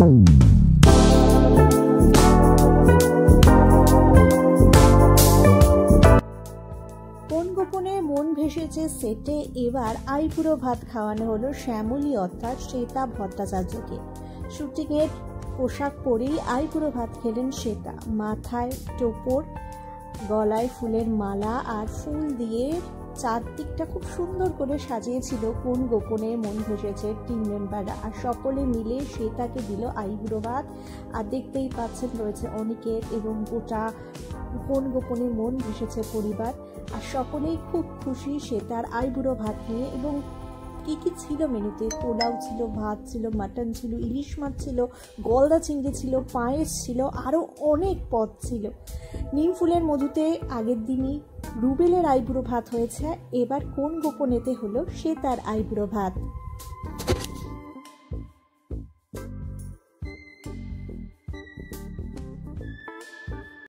কোন গোপনে মন ভেসেছে সেটে এবার আইবুড়ো ভাত খাওয়ানো হলো শ্যামলী অর্থাৎ শ্বেতা ভট্টাচার্যকে। শুটিংয়ের পোশাক পরেই আইবুড়ো ভাত খেলেন শ্বেতা। মাথায় টোপর, গলায় ফুলের মালা আর ফুল দিয়ে চারদিকটা খুব সুন্দর করে সাজিয়েছিল কোন গোপনে মন ভেসেছে টিম মেম্বাররা, আর সকলে মিলে শ্বেতাকে দিল আইবুড়ো ভাত। আর দেখতেই পাচ্ছেন রয়েছে অনিকেত এবং গোটা কোন গোপনে মন ভেসেছে পরিবার, আর সকলেই খুব খুশি শ্বেতার আইবুড়ো ভাত নিয়ে। এবং কি কি ছিল মেনুতে? পোলাও ছিল, ভাত ছিল, মাটন ছিল, ইলিশ মাছ ছিল, গলদা চিংড়ি ছিল, পায়েস ছিল, আরও অনেক পদ ছিল। নিম ফুলের মধুতে আগের দিনই রুবেলের আইবুড়ো ভাত হয়েছে, এবার কোন গোপনেতে হলো শ্বেতার আইবুড়ো ভাত।